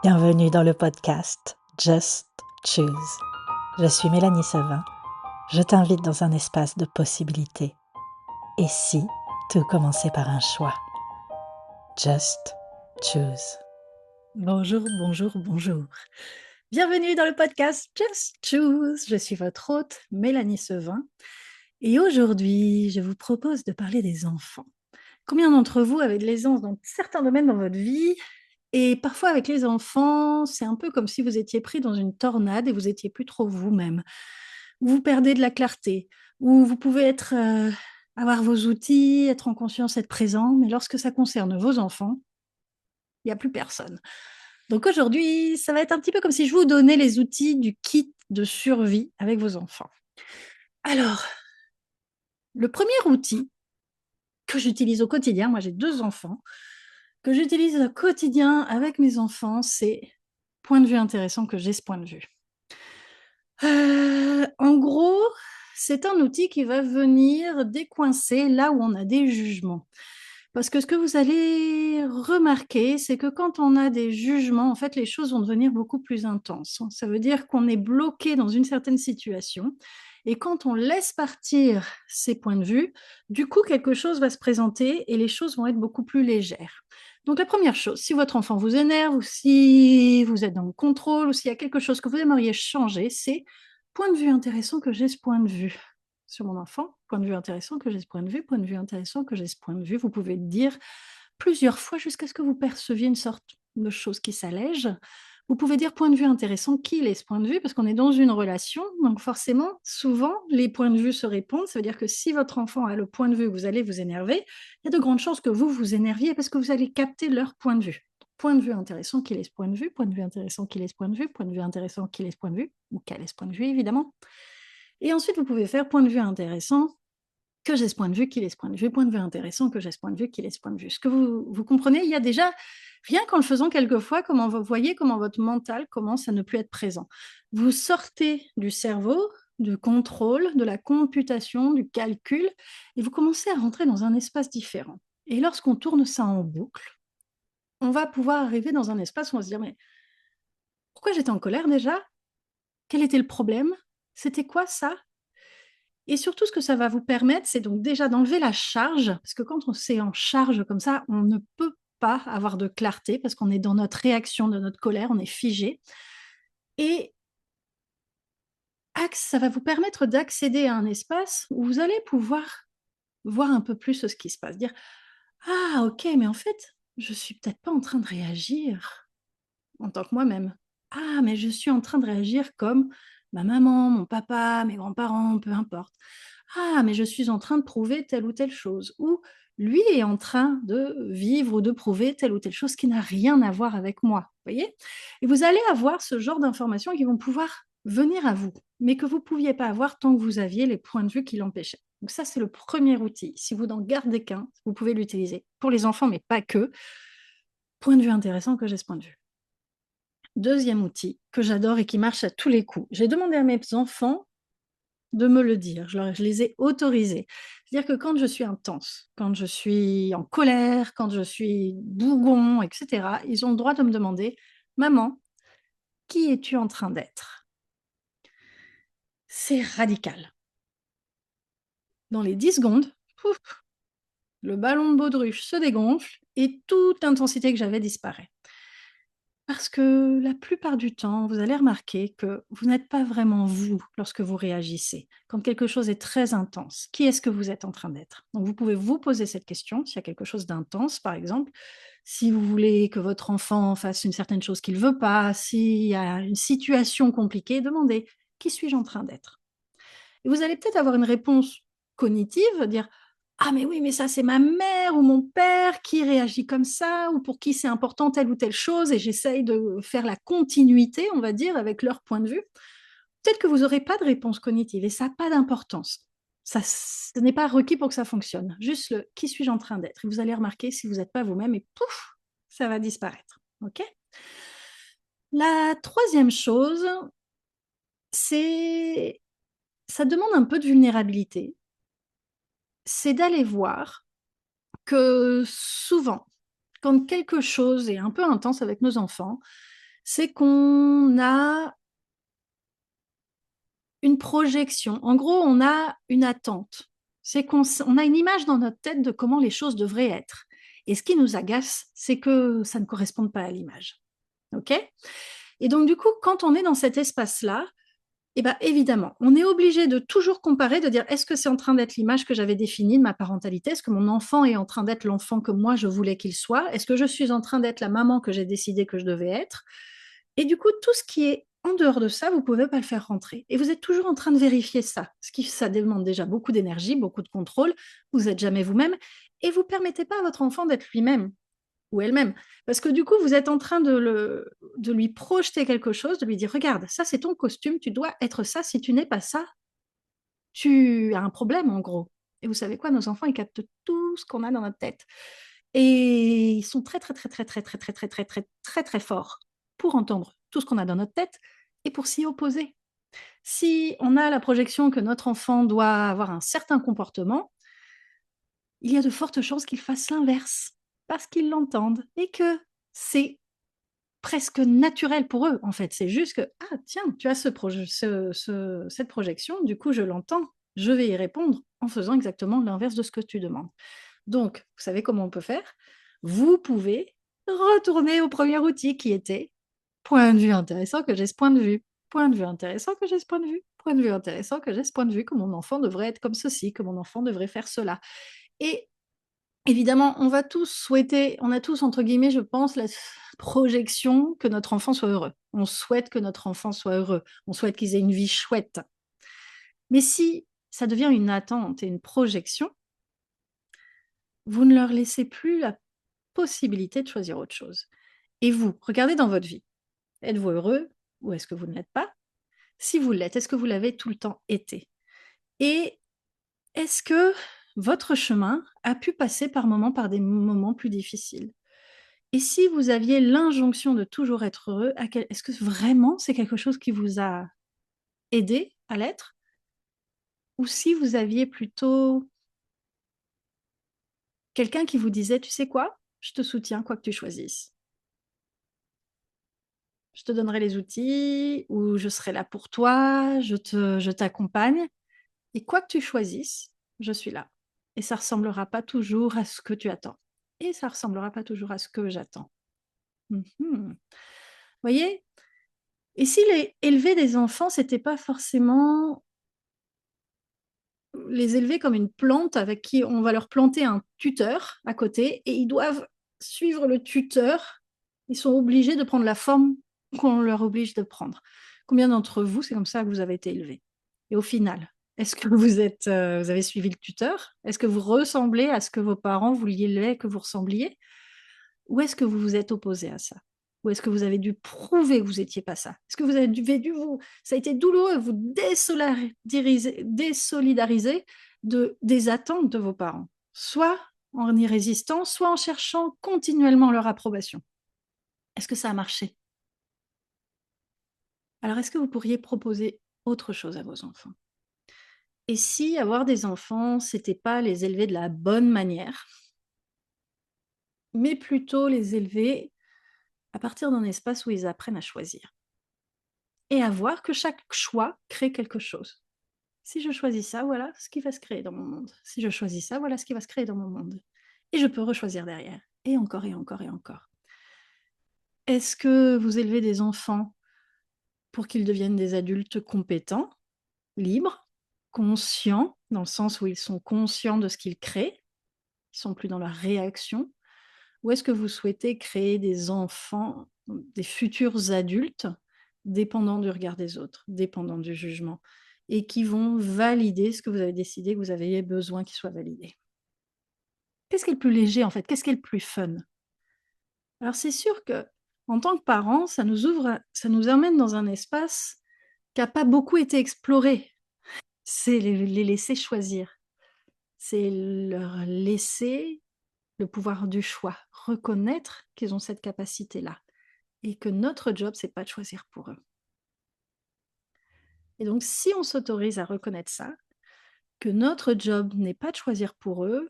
Bienvenue dans le podcast Just Choose. Je suis Mélanie Sevin. Je t'invite dans un espace de possibilités. Et si tout commençait par un choix? Just Choose. Bonjour, bonjour, bonjour. Bienvenue dans le podcast Just Choose. Je suis votre hôte Mélanie Sevin. Et aujourd'hui, je vous propose de parler des enfants. Combien d'entre vous avez de l'aisance dans certains domaines dans votre vie? Et parfois, avec les enfants, c'est un peu comme si vous étiez pris dans une tornade et vous étiez plus trop vous-même. Vous perdez de la clarté, ou vous pouvez avoir vos outils, être en conscience, être présent, mais lorsque ça concerne vos enfants, il n'y a plus personne. Donc aujourd'hui, ça va être un petit peu comme si je vous donnais les outils du kit de survie avec vos enfants. Alors, le premier outil que j'utilise au quotidien, moi j'ai 2 enfants, que j'utilise au quotidien avec mes enfants, c'est point de vue intéressant que j'ai ce point de vue. En gros, c'est un outil qui va venir décoincer là où on a des jugements. Parce que ce que vous allez remarquer, c'est que quand on a des jugements, en fait, les choses vont devenir beaucoup plus intenses. Ça veut dire qu'on est bloqué dans une certaine situation et quand on laisse partir ces points de vue, du coup, quelque chose va se présenter et les choses vont être beaucoup plus légères. Donc la première chose, si votre enfant vous énerve ou si vous êtes dans le contrôle ou s'il y a quelque chose que vous aimeriez changer, c'est point de vue intéressant que j'ai ce point de vue sur mon enfant, point de vue intéressant que j'ai ce point de vue, point de vue intéressant que j'ai ce point de vue. Vous pouvez le dire plusieurs fois jusqu'à ce que vous perceviez une sorte de chose qui s'allège. Vous pouvez dire point de vue intéressant qu'il est ce point de vue parce qu'on est dans une relation, donc forcément, souvent, les points de vue se répondent. Ça veut dire que si votre enfant a le point de vue, vous allez vous énerver, il y a de grandes chances que vous vous énerviez parce que vous allez capter leur point de vue. Point de vue intéressant qu'il ait ce point de vue, point de vue intéressant qu'il ait ce point de vue, point de vue intéressant qu'il ait ce point de vue, ou qu'elle ait ce point de vue évidemment. Et ensuite, vous pouvez faire point de vue intéressant que j'ai ce point de vue, qu'il ait ce point de vue, point de vue intéressant, que j'ai ce point de vue, qu'il ait ce point de vue. Ce que vous comprenez, il y a déjà, rien qu'en le faisant quelquefois, comment vous voyez comment votre mental commence à ne plus être présent. Vous sortez du cerveau, du contrôle, de la computation, du calcul, et vous commencez à rentrer dans un espace différent. Et lorsqu'on tourne ça en boucle, on va pouvoir arriver dans un espace où on va se dire, mais pourquoi j'étais en colère déjà? Quel était le problème? C'était quoi ça? Et surtout, ce que ça va vous permettre, c'est donc déjà d'enlever la charge, parce que quand on s'est en charge comme ça, on ne peut pas avoir de clarté parce qu'on est dans notre réaction de notre colère, on est figé. Et ça va vous permettre d'accéder à un espace où vous allez pouvoir voir un peu plus ce qui se passe. Dire: «Ah OK, mais en fait, je suis peut-être pas en train de réagir en tant que moi-même. Ah, mais je suis en train de réagir comme ma maman, mon papa, mes grands-parents, peu importe. Ah, mais je suis en train de prouver telle ou telle chose. Ou lui est en train de vivre ou de prouver telle ou telle chose qui n'a rien à voir avec moi. Vous voyez? Et vous allez avoir ce genre d'informations qui vont pouvoir venir à vous, mais que vous ne pouviez pas avoir tant que vous aviez les points de vue qui l'empêchaient. Donc ça, c'est le premier outil. Si vous n'en gardez qu'un, vous pouvez l'utiliser pour les enfants, mais pas que. Point de vue intéressant que j'ai ce point de vue. Deuxième outil que j'adore et qui marche à tous les coups. J'ai demandé à mes enfants de me le dire, je les ai autorisés. C'est-à-dire que quand je suis intense, quand je suis en colère, quand je suis bougon, et cetera, ils ont le droit de me demander: «Maman, qui es-tu en train d'être?» C'est radical. Dans les 10 secondes, pouf, le ballon de baudruche se dégonfle et toute l'intensité que j'avais disparaît. Parce que la plupart du temps, vous allez remarquer que vous n'êtes pas vraiment vous lorsque vous réagissez. Quand quelque chose est très intense, qui est-ce que vous êtes en train d'être? Donc vous pouvez vous poser cette question, s'il y a quelque chose d'intense par exemple, si vous voulez que votre enfant fasse une certaine chose qu'il ne veut pas, s'il y a une situation compliquée, demandez: «Qui suis-je en train d'être?» Et vous allez peut-être avoir une réponse cognitive, dire: «Ah mais oui, mais ça c'est ma mère ou mon père qui réagit comme ça ou pour qui c'est important telle ou telle chose» et j'essaye de faire la continuité, on va dire, avec leur point de vue. Peut-être que vous aurez pas de réponse cognitive et ça a pas d'importance. Ça ce n'est pas requis pour que ça fonctionne. Juste le: «Qui suis-je en train d'être?» et vous allez remarquer si vous n'êtes pas vous-même et pouf, ça va disparaître. OK? La troisième chose, c'est ça demande un peu de vulnérabilité. C'est d'aller voir que souvent, quand quelque chose est un peu intense avec nos enfants, c'est qu'on a une projection. En gros, on a une attente. C'est qu'on a une image dans notre tête de comment les choses devraient être. Et ce qui nous agace, c'est que ça ne corresponde pas à l'image. OK? Et donc, du coup, quand on est dans cet espace-là, eh ben, évidemment, on est obligé de toujours comparer, de dire est-ce que c'est en train d'être l'image que j'avais définie de ma parentalité? Est-ce que mon enfant est en train d'être l'enfant que moi je voulais qu'il soit? Est-ce que je suis en train d'être la maman que j'ai décidé que je devais être? Et du coup, tout ce qui est en dehors de ça, vous ne pouvez pas le faire rentrer. Et vous êtes toujours en train de vérifier ça, ce qui ça demande déjà beaucoup d'énergie, beaucoup de contrôle. Vous n'êtes jamais vous-même et vous ne permettez pas à votre enfant d'être lui-même ou elle-même. Parce que du coup, vous êtes en train de lui projeter quelque chose, de lui dire, regarde, ça c'est ton costume, tu dois être ça, si tu n'es pas ça, tu as un problème en gros. Et vous savez quoi, nos enfants, ils captent tout ce qu'on a dans notre tête. Et ils sont très, très, très, très, très, très, très, très, très, très, très, très forts pour entendre tout ce qu'on a dans notre tête et pour s'y opposer. Si on a la projection que notre enfant doit avoir un certain comportement, il y a de fortes chances qu'il fasse l'inverse parce qu'ils l'entendent et que c'est presque naturel pour eux, en fait. C'est juste que, ah, tiens, tu as cette projection, du coup, je l'entends, je vais y répondre en faisant exactement l'inverse de ce que tu demandes. Donc, vous savez comment on peut faire? Vous pouvez retourner au premier outil qui était point de vue intéressant que j'ai ce point de vue. Point de vue intéressant que j'ai ce point de vue. Point de vue intéressant que j'ai ce point de vue, que mon enfant devrait être comme ceci, que mon enfant devrait faire cela. Et évidemment, on va tous souhaiter, on a tous entre guillemets, je pense, la projection que notre enfant soit heureux. On souhaite que notre enfant soit heureux. On souhaite qu'ils aient une vie chouette. Mais si ça devient une attente et une projection, vous ne leur laissez plus la possibilité de choisir autre chose. Et vous, regardez dans votre vie. Êtes-vous heureux ou est-ce que vous ne l'êtes pas? Si vous l'êtes, est-ce que vous l'avez tout le temps été? Et est-ce que votre chemin a pu passer par moments par des moments plus difficiles? Et si vous aviez l'injonction de toujours être heureux, est-ce que vraiment c'est quelque chose qui vous a aidé à l'être? Ou si vous aviez plutôt quelqu'un qui vous disait: «Tu sais quoi? Je te soutiens quoi que tu choisisses. Je te donnerai les outils ou je serai là pour toi, je t'accompagne et quoi que tu choisisses, je suis là. Et ça ressemblera pas toujours à ce que tu attends et ça ressemblera pas toujours à ce que j'attends». Mmh. Voyez? Et si les élever des enfants, c'était pas forcément les élever comme une plante avec qui on va leur planter un tuteur à côté et ils doivent suivre le tuteur. Ils sont obligés de prendre la forme qu'on leur oblige de prendre. Combien d'entre vous, c'est comme ça que vous avez été élevés? Et au final, est-ce que vous avez suivi le tuteur? Est-ce que vous ressemblez à ce que vos parents vouliez que vous ressembliez? Ou est-ce que vous vous êtes opposé à ça? Ou est-ce que vous avez dû prouver que vous étiez pas ça? Est-ce que vous avez dû vous ça a été douloureux, vous désolidariser des attentes de vos parents, soit en y résistant, soit en cherchant continuellement leur approbation? Est-ce que ça a marché? Alors est-ce que vous pourriez proposer autre chose à vos enfants? Et si avoir des enfants, c'était pas les élever de la bonne manière, mais plutôt les élever à partir d'un espace où ils apprennent à choisir? Et à voir que chaque choix crée quelque chose. Si je choisis ça, voilà ce qui va se créer dans mon monde. Si je choisis ça, voilà ce qui va se créer dans mon monde. Et je peux rechoisir derrière. Et encore et encore et encore. Est-ce que vous élevez des enfants pour qu'ils deviennent des adultes compétents, libres, conscients, dans le sens où ils sont conscients de ce qu'ils créent, ils sont plus dans leur réaction? Ou est-ce que vous souhaitez créer des enfants, des futurs adultes, dépendants du regard des autres, dépendants du jugement, et qui vont valider ce que vous avez décidé que vous aviez besoin qu'il soit validé? Qu'est-ce qui est le plus léger en fait? Qu'est-ce qui est le plus fun? Alors c'est sûr que en tant que parents, ça nous emmène dans un espace qui a pas beaucoup été exploré. C'est les laisser choisir. C'est leur laisser le pouvoir du choix, reconnaître qu'ils ont cette capacité-là. Et que notre job, c'est pas de choisir pour eux. Et donc, si on s'autorise à reconnaître ça, que notre job n'est pas de choisir pour eux,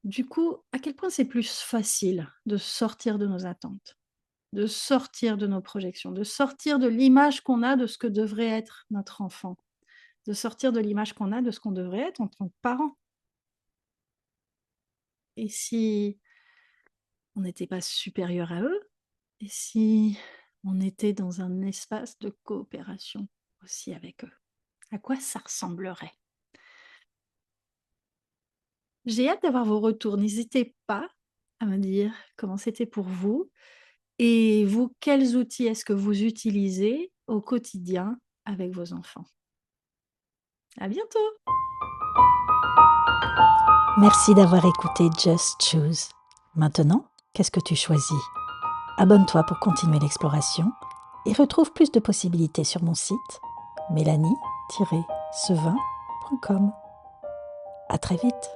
du coup, à quel point c'est plus facile de sortir de nos attentes? de sortir de nos projections, de sortir de l'image qu'on a de ce que devrait être notre enfant, de sortir de l'image qu'on a de ce qu'on devrait être en tant que parent. Et si on n'était pas supérieur à eux? Et si on était dans un espace de coopération aussi avec eux? À quoi ça ressemblerait? J'ai hâte d'avoir vos retours. N'hésitez pas à me dire comment c'était pour vous et vous, quels outils est-ce que vous utilisez au quotidien avec vos enfants? À bientôt! Merci d'avoir écouté Just Choose. Maintenant, qu'est-ce que tu choisis? Abonne-toi pour continuer l'exploration et retrouve plus de possibilités sur mon site mélanie-sevin.com. À très vite!